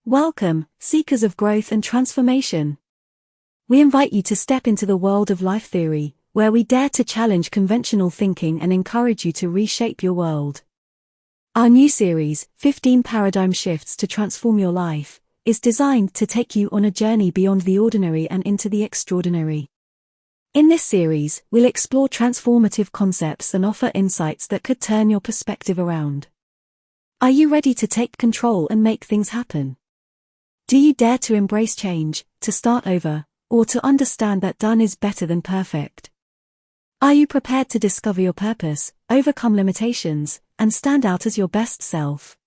Welcome, seekers of growth and transformation. We invite you to step into the world of life theory, where we dare to challenge conventional thinking and encourage you to reshape your world. Our new series, 15 Paradigm Shifts to Transform Your Life, is designed to take you on a journey beyond the ordinary and into the extraordinary. In this series, we'll explore transformative concepts and offer insights that could turn your perspective around. Are you ready to take control and make things happen? Do you dare to embrace change, to start over, or to understand that done is better than perfect? Are you prepared to discover your purpose, overcome limitations, and stand out as your best self?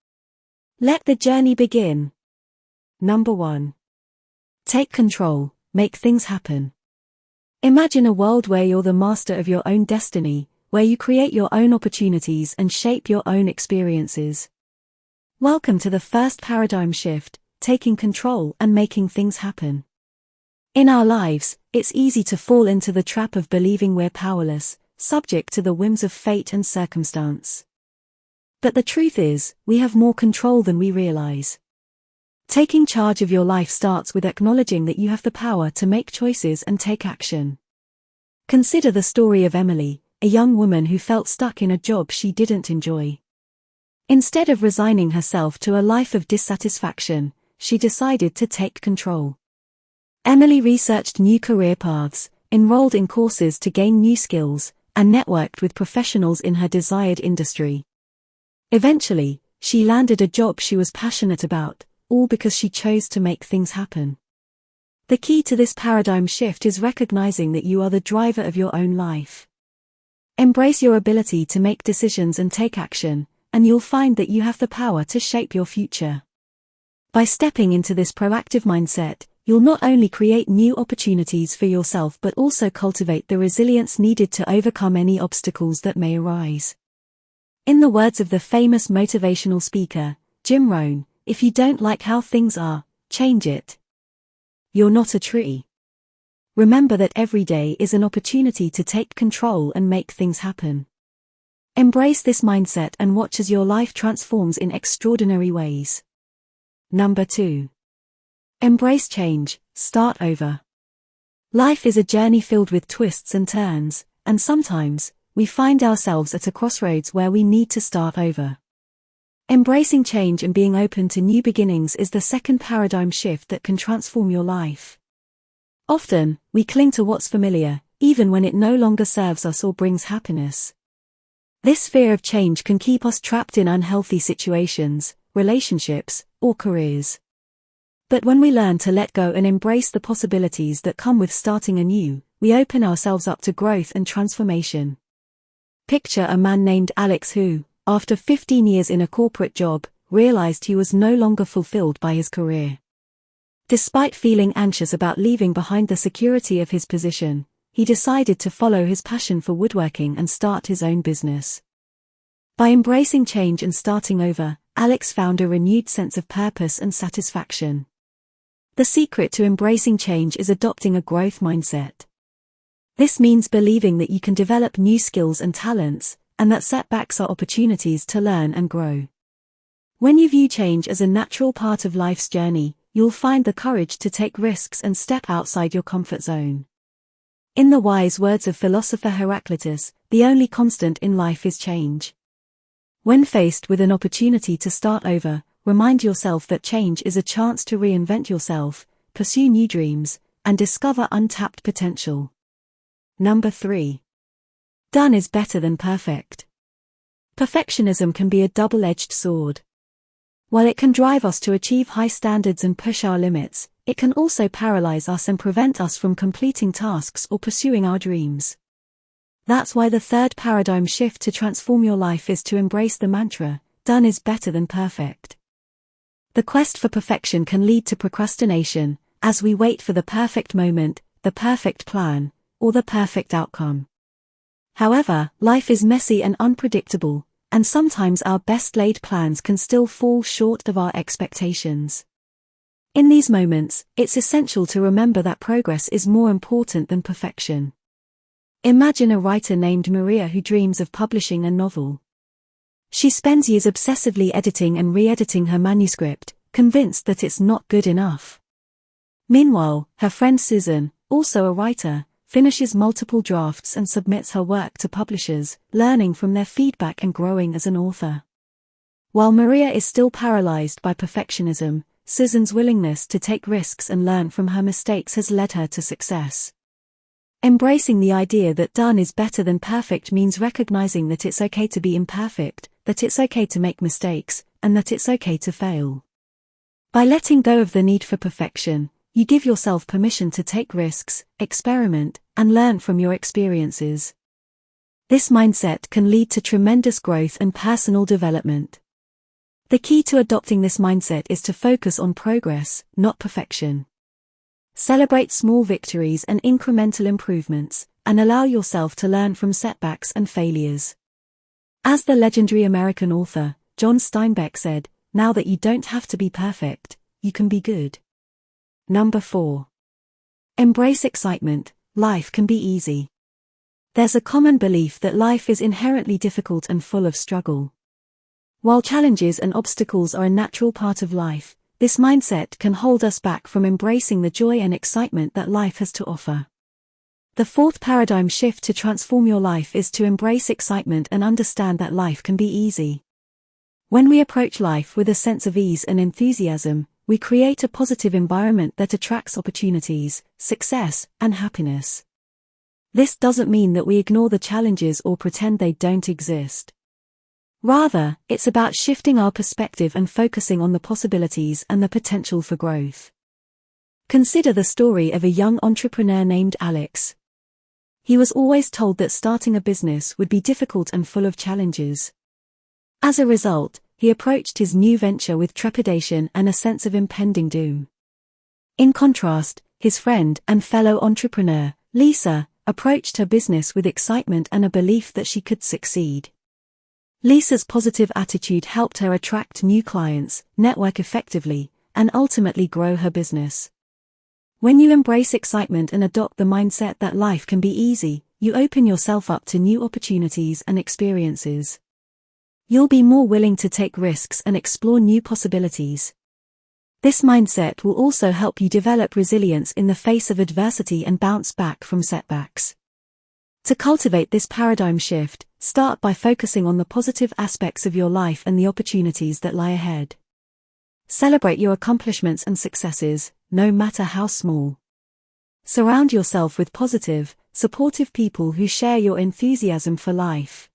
Let the journey begin. Number 1. Take control, make things happen. Imagine a world where you're the master of your own destiny, where you create your own opportunities and shape your own experiences. Welcome to the first paradigm shift, taking control and making things happen. In our lives, it's easy to fall into the trap of believing we're powerless, subject to the whims of fate and circumstance. But the truth is, we have more control than we realize. Taking charge of your life starts with acknowledging that you have the power to make choices and take action. Consider the story of Emily, a young woman who felt stuck in a job she didn't enjoy. Instead of resigning herself to a life of dissatisfaction, she decided to take control. Emily researched new career paths, enrolled in courses to gain new skills, and networked with professionals in her desired industry. Eventually, she landed a job she was passionate about, all because she chose to make things happen. The key to this paradigm shift is recognizing that you are the driver of your own life. Embrace your ability to make decisions and take action, and you'll find that you have the power to shape your future. By stepping into this proactive mindset, you'll not only create new opportunities for yourself but also cultivate the resilience needed to overcome any obstacles that may arise. In the words of the famous motivational speaker, Jim Rohn, if you don't like how things are, change it. You're not a tree. Remember that every day is an opportunity to take control and make things happen. Embrace this mindset and watch as your life transforms in extraordinary ways. Number 2. Embrace change, start over. Life is a journey filled with twists and turns, and sometimes, we find ourselves at a crossroads where we need to start over. Embracing change and being open to new beginnings is the second paradigm shift that can transform your life. Often, we cling to what's familiar, even when it no longer serves us or brings happiness. This fear of change can keep us trapped in unhealthy situations, relationships, or careers. But when we learn to let go and embrace the possibilities that come with starting anew, we open ourselves up to growth and transformation. Picture a man named Alex who, after 15 years in a corporate job, realized he was no longer fulfilled by his career. Despite feeling anxious about leaving behind the security of his position, he decided to follow his passion for woodworking and start his own business. By embracing change and starting over, Alex found a renewed sense of purpose and satisfaction. The secret to embracing change is adopting a growth mindset. This means believing that you can develop new skills and talents, and that setbacks are opportunities to learn and grow. When you view change as a natural part of life's journey, you'll find the courage to take risks and step outside your comfort zone. In the wise words of philosopher Heraclitus, the only constant in life is change. When faced with an opportunity to start over, remind yourself that change is a chance to reinvent yourself, pursue new dreams, and discover untapped potential. Number 3. Done is better than perfect. Perfectionism can be a double-edged sword. While it can drive us to achieve high standards and push our limits, it can also paralyze us and prevent us from completing tasks or pursuing our dreams. That's why the third paradigm shift to transform your life is to embrace the mantra, done is better than perfect. The quest for perfection can lead to procrastination, as we wait for the perfect moment, the perfect plan, or the perfect outcome. However, life is messy and unpredictable, and sometimes our best-laid plans can still fall short of our expectations. In these moments, it's essential to remember that progress is more important than perfection. Imagine a writer named Maria who dreams of publishing a novel. She spends years obsessively editing and re-editing her manuscript, convinced that it's not good enough. Meanwhile, her friend Susan, also a writer, finishes multiple drafts and submits her work to publishers, learning from their feedback and growing as an author. While Maria is still paralyzed by perfectionism, Susan's willingness to take risks and learn from her mistakes has led her to success. Embracing the idea that done is better than perfect means recognizing that it's okay to be imperfect, that it's okay to make mistakes, and that it's okay to fail. By letting go of the need for perfection, you give yourself permission to take risks, experiment, and learn from your experiences. This mindset can lead to tremendous growth and personal development. The key to adopting this mindset is to focus on progress, not perfection. Celebrate small victories and incremental improvements, and allow yourself to learn from setbacks and failures. As the legendary American author, John Steinbeck said, "Now that you don't have to be perfect, you can be good." Number 4. Embrace excitement. Life can be easy. There's a common belief that life is inherently difficult and full of struggle. While challenges and obstacles are a natural part of life, this mindset can hold us back from embracing the joy and excitement that life has to offer. The fourth paradigm shift to transform your life is to embrace excitement and understand that life can be easy. When we approach life with a sense of ease and enthusiasm, we create a positive environment that attracts opportunities, success, and happiness. This doesn't mean that we ignore the challenges or pretend they don't exist. Rather, it's about shifting our perspective and focusing on the possibilities and the potential for growth. Consider the story of a young entrepreneur named Alex. He was always told that starting a business would be difficult and full of challenges. As a result, he approached his new venture with trepidation and a sense of impending doom. In contrast, his friend and fellow entrepreneur, Lisa, approached her business with excitement and a belief that she could succeed. Lisa's positive attitude helped her attract new clients, network effectively, and ultimately grow her business. When you embrace excitement and adopt the mindset that life can be easy, you open yourself up to new opportunities and experiences. You'll be more willing to take risks and explore new possibilities. This mindset will also help you develop resilience in the face of adversity and bounce back from setbacks. To cultivate this paradigm shift, start by focusing on the positive aspects of your life and the opportunities that lie ahead. Celebrate your accomplishments and successes, no matter how small. Surround yourself with positive, supportive people who share your enthusiasm for life.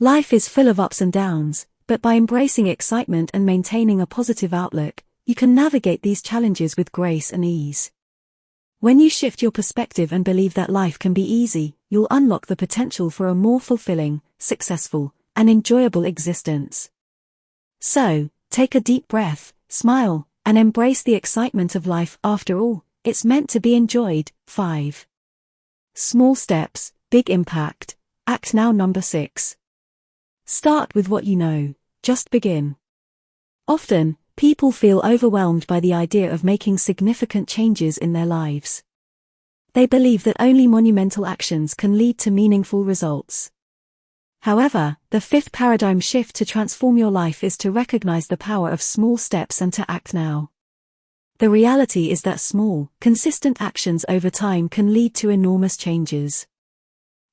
Life is full of ups and downs, but by embracing excitement and maintaining a positive outlook, you can navigate these challenges with grace and ease. When you shift your perspective and believe that life can be easy, you'll unlock the potential for a more fulfilling, successful, and enjoyable existence. So, take a deep breath, smile, and embrace the excitement of life. After all, it's meant to be enjoyed. 5. Small steps, big impact. Act now. Number 6. Start with what you know. Just begin. Often, people feel overwhelmed by the idea of making significant changes in their lives. They believe that only monumental actions can lead to meaningful results. However, the fifth paradigm shift to transform your life is to recognize the power of small steps and to act now. The reality is that small, consistent actions over time can lead to enormous changes.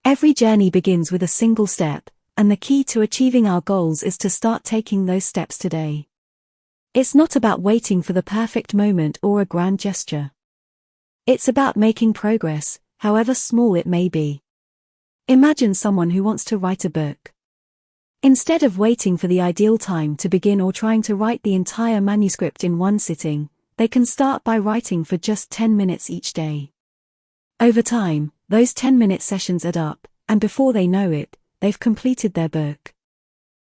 Every journey begins with a single step, and the key to achieving our goals is to start taking those steps today. It's not about waiting for the perfect moment or a grand gesture. It's about making progress, however small it may be. Imagine someone who wants to write a book. Instead of waiting for the ideal time to begin or trying to write the entire manuscript in one sitting, they can start by writing for just 10 minutes each day. Over time, those 10-minute sessions add up, and before they know it, they've completed their book.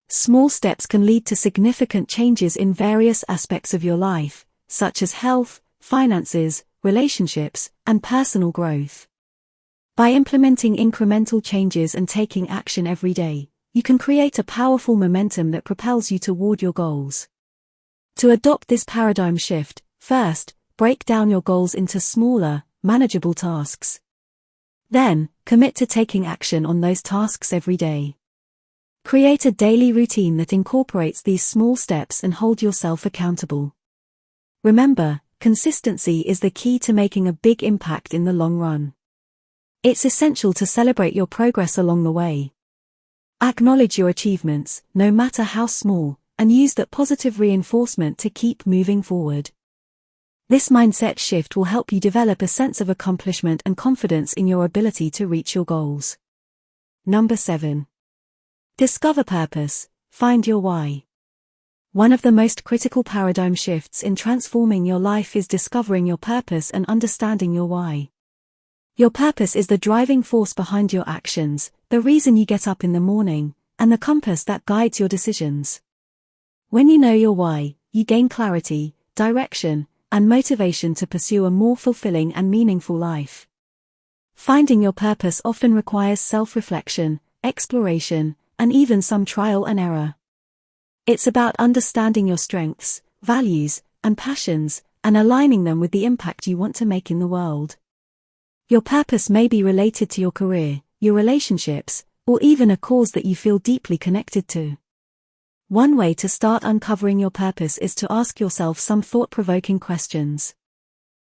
Small steps can lead to significant changes in various aspects of your life, such as health, finances, relationships, and personal growth. By implementing incremental changes and taking action every day, you can create a powerful momentum that propels you toward your goals. To adopt this paradigm shift, first, break down your goals into smaller, manageable tasks. Then, commit to taking action on those tasks every day. Create a daily routine that incorporates these small steps and hold yourself accountable. Remember, consistency is the key to making a big impact in the long run. It's essential to celebrate your progress along the way. Acknowledge your achievements, no matter how small, and use that positive reinforcement to keep moving forward. This mindset shift will help you develop a sense of accomplishment and confidence in your ability to reach your goals. Number 7. Discover purpose, find your why. One of the most critical paradigm shifts in transforming your life is discovering your purpose and understanding your why. Your purpose is the driving force behind your actions, the reason you get up in the morning, and the compass that guides your decisions. When you know your why, you gain clarity, direction, and motivation to pursue a more fulfilling and meaningful life. Finding your purpose often requires self-reflection, exploration, and even some trial and error. It's about understanding your strengths, values, and passions, and aligning them with the impact you want to make in the world. Your purpose may be related to your career, your relationships, or even a cause that you feel deeply connected to. One way to start uncovering your purpose is to ask yourself some thought-provoking questions.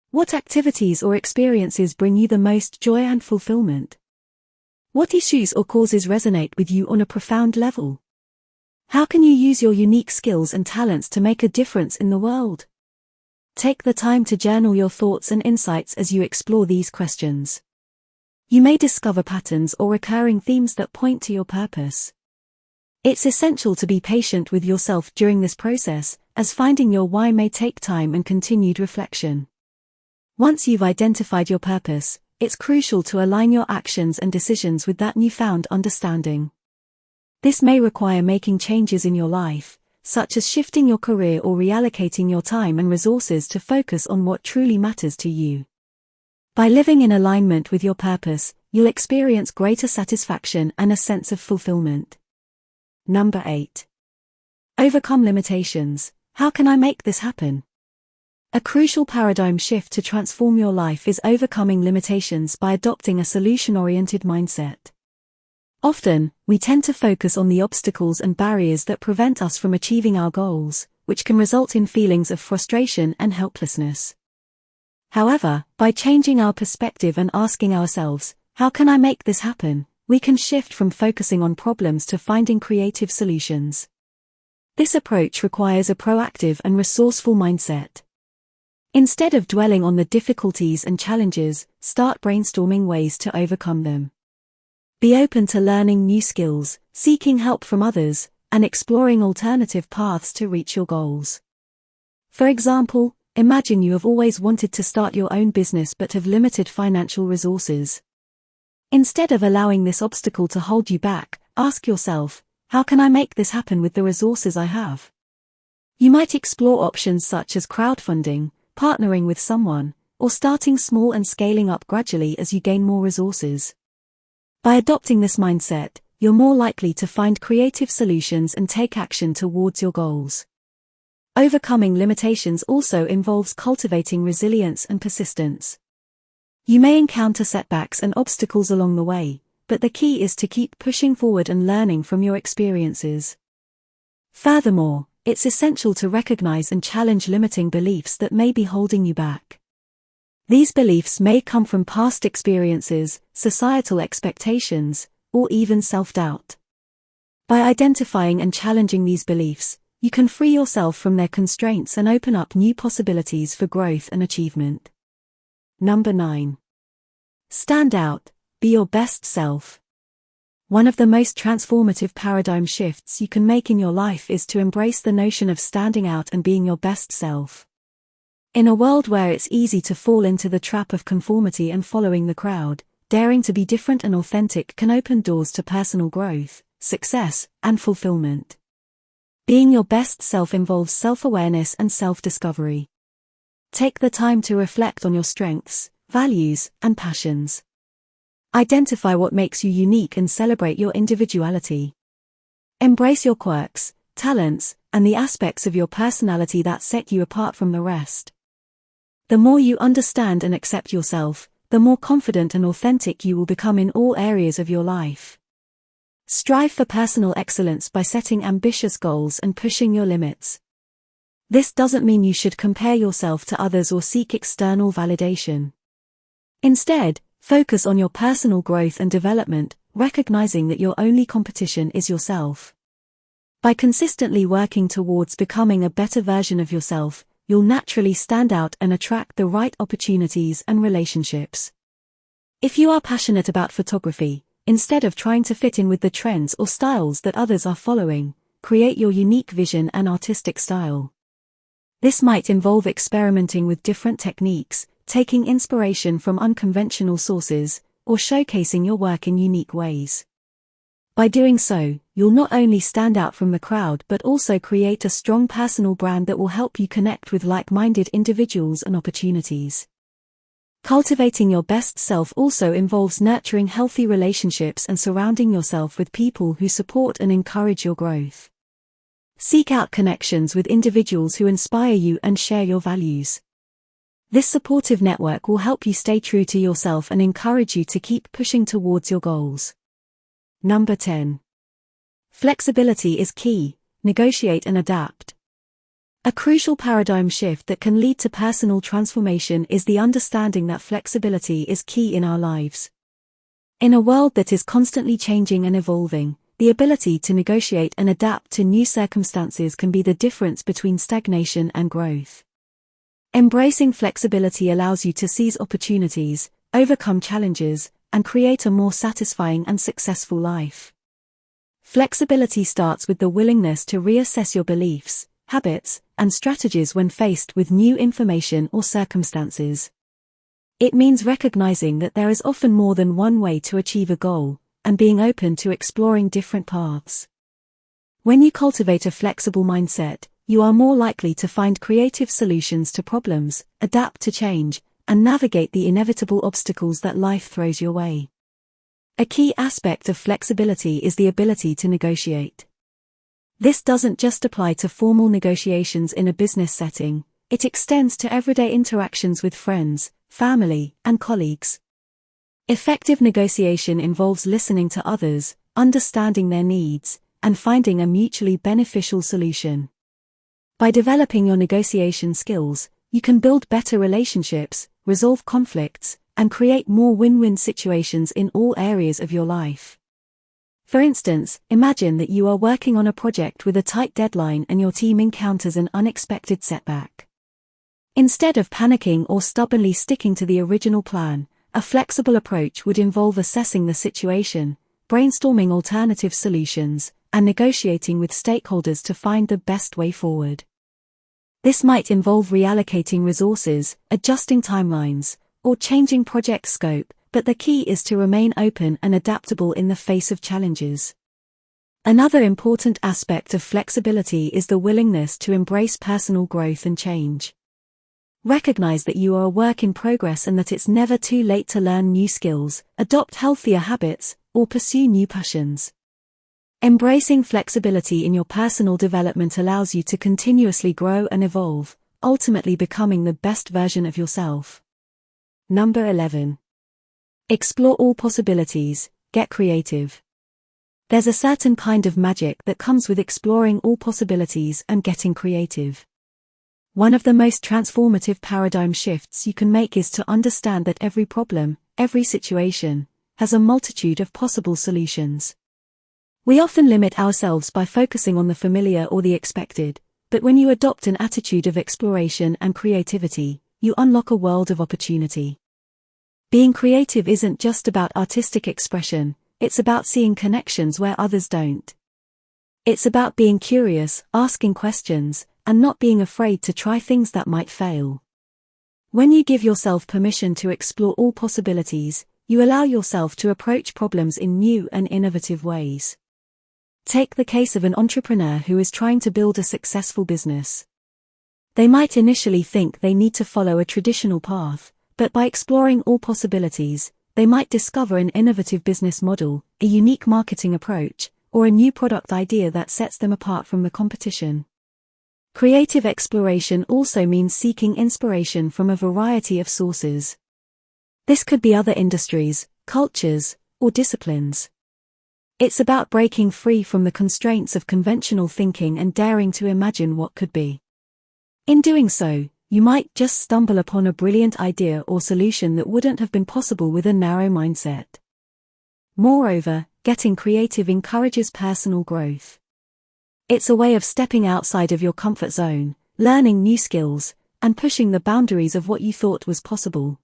What activities or experiences bring you the most joy and fulfillment? What issues or causes resonate with you on a profound level? How can you use your unique skills and talents to make a difference in the world? Take the time to journal your thoughts and insights as you explore these questions. You may discover patterns or recurring themes that point to your purpose. It's essential to be patient with yourself during this process, as finding your why may take time and continued reflection. Once you've identified your purpose, it's crucial to align your actions and decisions with that newfound understanding. This may require making changes in your life, such as shifting your career or reallocating your time and resources to focus on what truly matters to you. By living in alignment with your purpose, you'll experience greater satisfaction and a sense of fulfillment. Number 8. Overcome limitations. How can I make this happen? A crucial paradigm shift to transform your life is overcoming limitations by adopting a solution-oriented mindset. Often, we tend to focus on the obstacles and barriers that prevent us from achieving our goals, which can result in feelings of frustration and helplessness. However, by changing our perspective and asking ourselves, how can I make this happen, we can shift from focusing on problems to finding creative solutions. This approach requires a proactive and resourceful mindset. Instead of dwelling on the difficulties and challenges, start brainstorming ways to overcome them. Be open to learning new skills, seeking help from others, and exploring alternative paths to reach your goals. For example, imagine you have always wanted to start your own business but have limited financial resources. Instead of allowing this obstacle to hold you back, ask yourself, how can I make this happen with the resources I have? You might explore options such as crowdfunding, partnering with someone, or starting small and scaling up gradually as you gain more resources. By adopting this mindset, you're more likely to find creative solutions and take action towards your goals. Overcoming limitations also involves cultivating resilience and persistence. You may encounter setbacks and obstacles along the way, but the key is to keep pushing forward and learning from your experiences. Furthermore, it's essential to recognize and challenge limiting beliefs that may be holding you back. These beliefs may come from past experiences, societal expectations, or even self-doubt. By identifying and challenging these beliefs, you can free yourself from their constraints and open up new possibilities for growth and achievement. Number 9. Stand out, be your best self. One of the most transformative paradigm shifts you can make in your life is to embrace the notion of standing out and being your best self. In a world where it's easy to fall into the trap of conformity and following the crowd, daring to be different and authentic can open doors to personal growth, success, and fulfillment. Being your best self involves self-awareness and self-discovery. Take the time to reflect on your strengths, values, and passions. Identify what makes you unique and celebrate your individuality. Embrace your quirks, talents, and the aspects of your personality that set you apart from the rest. The more you understand and accept yourself, the more confident and authentic you will become in all areas of your life. Strive for personal excellence by setting ambitious goals and pushing your limits. This doesn't mean you should compare yourself to others or seek external validation. Instead, focus on your personal growth and development, recognizing that your only competition is yourself. By consistently working towards becoming a better version of yourself, you'll naturally stand out and attract the right opportunities and relationships. If you are passionate about photography, instead of trying to fit in with the trends or styles that others are following, create your unique vision and artistic style. This might involve experimenting with different techniques, taking inspiration from unconventional sources, or showcasing your work in unique ways. By doing so, you'll not only stand out from the crowd but also create a strong personal brand that will help you connect with like-minded individuals and opportunities. Cultivating your best self also involves nurturing healthy relationships and surrounding yourself with people who support and encourage your growth. Seek out connections with individuals who inspire you and share your values. This supportive network will help you stay true to yourself and encourage you to keep pushing towards your goals. Number 10. Flexibility is key. Negotiate and adapt. A crucial paradigm shift that can lead to personal transformation is the understanding that flexibility is key in our lives. In a world that is constantly changing and evolving, the ability to negotiate and adapt to new circumstances can be the difference between stagnation and growth. Embracing flexibility allows you to seize opportunities, overcome challenges, and create a more satisfying and successful life. Flexibility starts with the willingness to reassess your beliefs, habits, and strategies when faced with new information or circumstances. It means recognizing that there is often more than one way to achieve a goal, and being open to exploring different paths. When you cultivate a flexible mindset, you are more likely to find creative solutions to problems, adapt to change, and navigate the inevitable obstacles that life throws your way. A key aspect of flexibility is the ability to negotiate. This doesn't just apply to formal negotiations in a business setting, it extends to everyday interactions with friends, family, and colleagues. Effective negotiation involves listening to others, understanding their needs, and finding a mutually beneficial solution. By developing your negotiation skills, you can build better relationships, resolve conflicts, and create more win-win situations in all areas of your life. For instance, imagine that you are working on a project with a tight deadline and your team encounters an unexpected setback. Instead of panicking or stubbornly sticking to the original plan, a flexible approach would involve assessing the situation, brainstorming alternative solutions, and negotiating with stakeholders to find the best way forward. This might involve reallocating resources, adjusting timelines, or changing project scope, but the key is to remain open and adaptable in the face of challenges. Another important aspect of flexibility is the willingness to embrace personal growth and change. Recognize that you are a work in progress and that it's never too late to learn new skills, adopt healthier habits, or pursue new passions. Embracing flexibility in your personal development allows you to continuously grow and evolve, ultimately becoming the best version of yourself. Number 11. Explore all possibilities, get creative. There's a certain kind of magic that comes with exploring all possibilities and getting creative. One of the most transformative paradigm shifts you can make is to understand that every problem, every situation, has a multitude of possible solutions. We often limit ourselves by focusing on the familiar or the expected, but when you adopt an attitude of exploration and creativity, you unlock a world of opportunity. Being creative isn't just about artistic expression, it's about seeing connections where others don't. It's about being curious, asking questions, and not being afraid to try things that might fail. When you give yourself permission to explore all possibilities, you allow yourself to approach problems in new and innovative ways. Take the case of an entrepreneur who is trying to build a successful business. They might initially think they need to follow a traditional path, but by exploring all possibilities, they might discover an innovative business model, a unique marketing approach, or a new product idea that sets them apart from the competition. Creative exploration also means seeking inspiration from a variety of sources. This could be other industries, cultures, or disciplines. It's about breaking free from the constraints of conventional thinking and daring to imagine what could be. In doing so, you might just stumble upon a brilliant idea or solution that wouldn't have been possible with a narrow mindset. Moreover, getting creative encourages personal growth. It's a way of stepping outside of your comfort zone, learning new skills, and pushing the boundaries of what you thought was possible.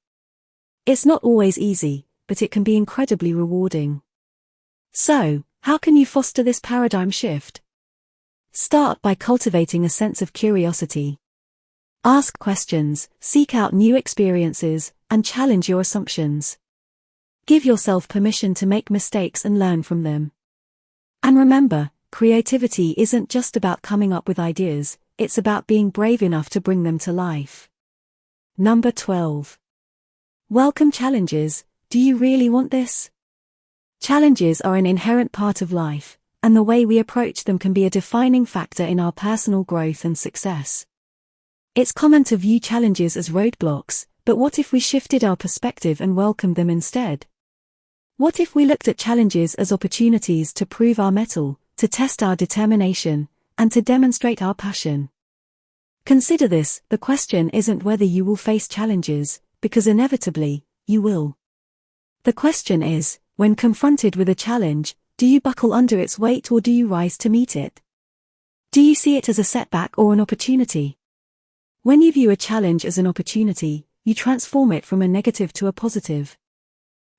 It's not always easy, but it can be incredibly rewarding. So, how can you foster this paradigm shift? Start by cultivating a sense of curiosity. Ask questions, seek out new experiences, and challenge your assumptions. Give yourself permission to make mistakes and learn from them. And remember, creativity isn't just about coming up with ideas, it's about being brave enough to bring them to life. Number 12. Welcome challenges. Do you really want this? Challenges are an inherent part of life, and the way we approach them can be a defining factor in our personal growth and success. It's common to view challenges as roadblocks, but what if we shifted our perspective and welcomed them instead? What if we looked at challenges as opportunities to prove our mettle, to test our determination, and to demonstrate our passion? Consider this: the question isn't whether you will face challenges, because inevitably, you will. The question is, when confronted with a challenge, do you buckle under its weight or do you rise to meet it? Do you see it as a setback or an opportunity? When you view a challenge as an opportunity, you transform it from a negative to a positive.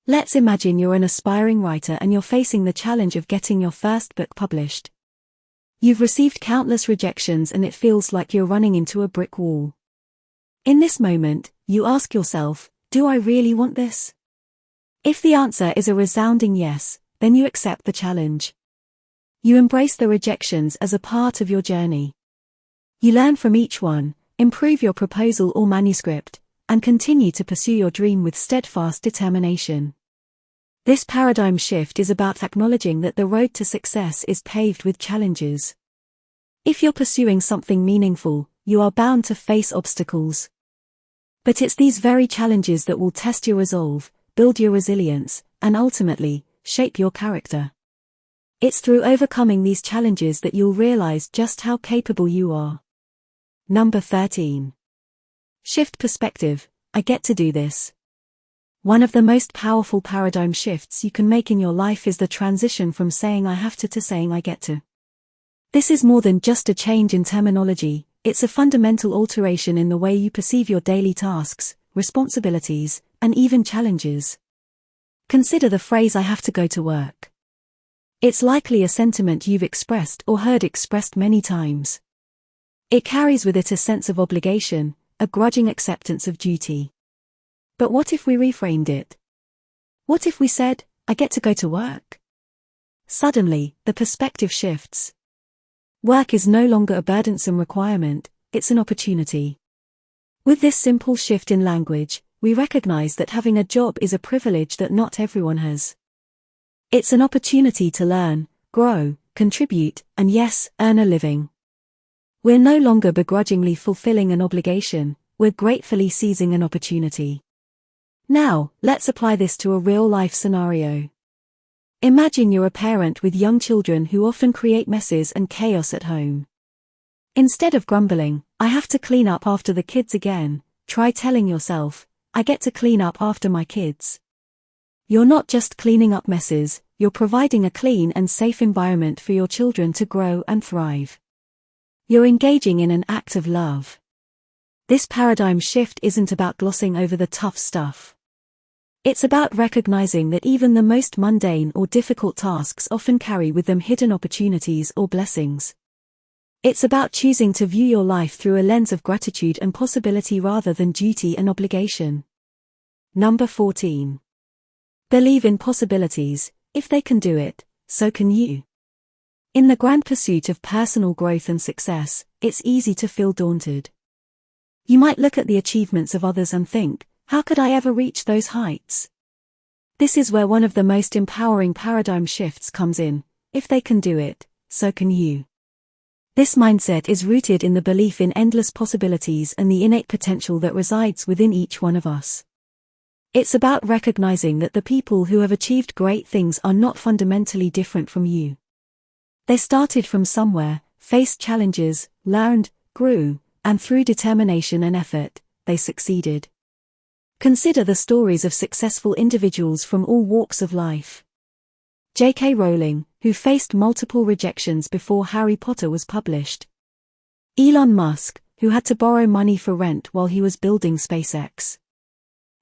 Let's imagine you're an aspiring writer and you're facing the challenge of getting your first book published. You've received countless rejections and it feels like you're running into a brick wall. In this moment, you ask yourself, do I really want this? If the answer is a resounding yes, then you accept the challenge. You embrace the rejections as a part of your journey. You learn from each one, improve your proposal or manuscript, and continue to pursue your dream with steadfast determination. This paradigm shift is about acknowledging that the road to success is paved with challenges. If you're pursuing something meaningful, you are bound to face obstacles. But it's these very challenges that will test your resolve, build your resilience, and ultimately, shape your character. It's through overcoming these challenges that you'll realize just how capable you are. Number 13. Shift perspective. I get to do this. One of the most powerful paradigm shifts you can make in your life is the transition from saying I have to saying I get to. This is more than just a change in terminology, it's a fundamental alteration in the way you perceive your daily tasks, responsibilities, and even challenges. Consider the phrase I have to go to work. It's likely a sentiment you've expressed or heard expressed many times. It carries with it a sense of obligation, a grudging acceptance of duty. But what if we reframed it? What if we said, I get to go to work? Suddenly, the perspective shifts. Work is no longer a burdensome requirement, it's an opportunity. With this simple shift in language, we recognize that having a job is a privilege that not everyone has. It's an opportunity to learn, grow, contribute, and yes, earn a living. We're no longer begrudgingly fulfilling an obligation, we're gratefully seizing an opportunity. Now, let's apply this to a real-life scenario. Imagine you're a parent with young children who often create messes and chaos at home. Instead of grumbling, I have to clean up after the kids again, try telling yourself, I get to clean up after my kids. You're not just cleaning up messes, you're providing a clean and safe environment for your children to grow and thrive. You're engaging in an act of love. This paradigm shift isn't about glossing over the tough stuff. It's about recognizing that even the most mundane or difficult tasks often carry with them hidden opportunities or blessings. It's about choosing to view your life through a lens of gratitude and possibility rather than duty and obligation. Number 14. Believe in possibilities. If they can do it, so can you. In the grand pursuit of personal growth and success, it's easy to feel daunted. You might look at the achievements of others and think, how could I ever reach those heights? This is where one of the most empowering paradigm shifts comes in. If they can do it, so can you. This mindset is rooted in the belief in endless possibilities and the innate potential that resides within each one of us. It's about recognizing that the people who have achieved great things are not fundamentally different from you. They started from somewhere, faced challenges, learned, grew, and through determination and effort, they succeeded. Consider the stories of successful individuals from all walks of life. J.K. Rowling, who faced multiple rejections before Harry Potter was published. Elon Musk, who had to borrow money for rent while he was building SpaceX.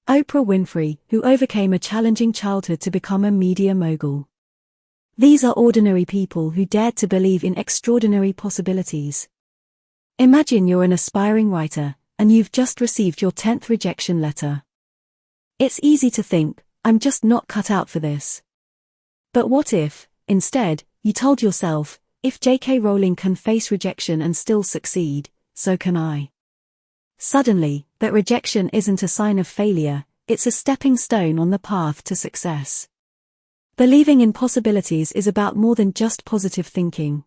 Oprah Winfrey, who overcame a challenging childhood to become a media mogul. These are ordinary people who dared to believe in extraordinary possibilities. Imagine you're an aspiring writer, and you've just received your 10th rejection letter. It's easy to think, I'm just not cut out for this. But what if, instead, you told yourself, if J.K. Rowling can face rejection and still succeed, so can I. Suddenly, that rejection isn't a sign of failure, it's a stepping stone on the path to success. Believing in possibilities is about more than just positive thinking.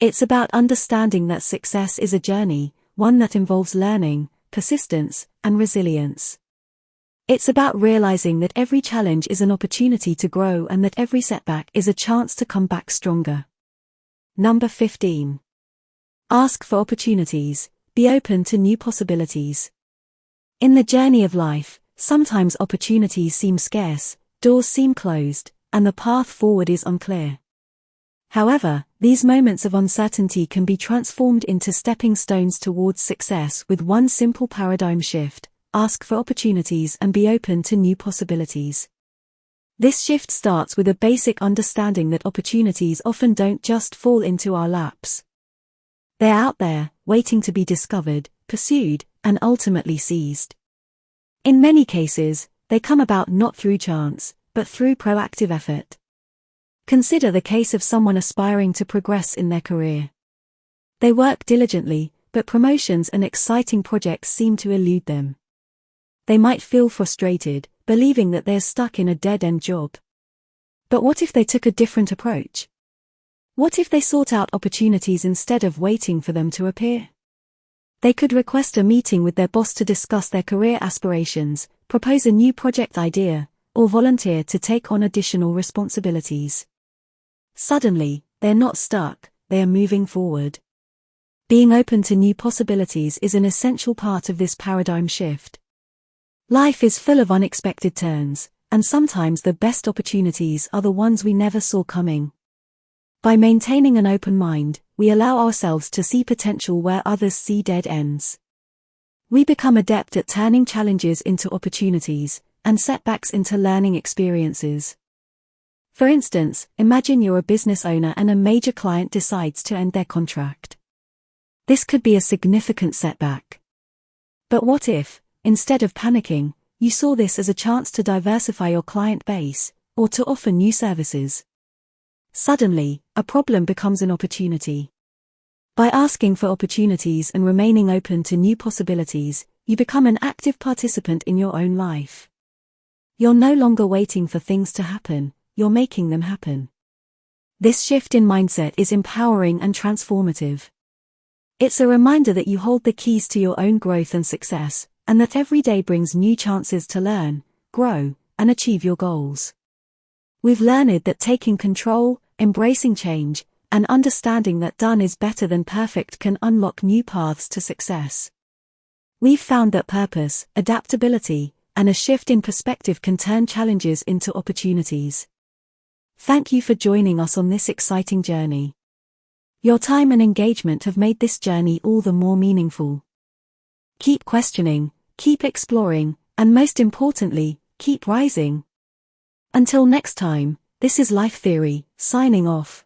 It's about understanding that success is a journey, one that involves learning, persistence, and resilience. It's about realizing that every challenge is an opportunity to grow and that every setback is a chance to come back stronger. Number 15. Ask for opportunities, be open to new possibilities. In the journey of life, sometimes opportunities seem scarce, doors seem closed, and the path forward is unclear. However, these moments of uncertainty can be transformed into stepping stones towards success with one simple paradigm shift: ask for opportunities and be open to new possibilities. This shift starts with a basic understanding that opportunities often don't just fall into our laps. They're out there, waiting to be discovered, pursued, and ultimately seized. In many cases, they come about not through chance, but through proactive effort. Consider the case of someone aspiring to progress in their career. They work diligently, but promotions and exciting projects seem to elude them. They might feel frustrated, believing that they're stuck in a dead-end job. But what if they took a different approach? What if they sought out opportunities instead of waiting for them to appear? They could request a meeting with their boss to discuss their career aspirations, propose a new project idea, or volunteer to take on additional responsibilities. Suddenly, they're not stuck, they are moving forward. Being open to new possibilities is an essential part of this paradigm shift. Life is full of unexpected turns, and sometimes the best opportunities are the ones we never saw coming. By maintaining an open mind, we allow ourselves to see potential where others see dead ends. We become adept at turning challenges into opportunities, and setbacks into learning experiences. For instance, imagine you're a business owner and a major client decides to end their contract. This could be a significant setback. But what if, instead of panicking, you saw this as a chance to diversify your client base, or to offer new services? Suddenly, a problem becomes an opportunity. By asking for opportunities and remaining open to new possibilities, you become an active participant in your own life. You're no longer waiting for things to happen, you're making them happen. This shift in mindset is empowering and transformative. It's a reminder that you hold the keys to your own growth and success, and that every day brings new chances to learn, grow, and achieve your goals. We've learned that taking control, embracing change, and understanding that done is better than perfect can unlock new paths to success. We've found that purpose, adaptability, and a shift in perspective can turn challenges into opportunities. Thank you for joining us on this exciting journey. Your time and engagement have made this journey all the more meaningful. Keep questioning, keep exploring, and most importantly, keep rising. Until next time, this is Life Theory, signing off.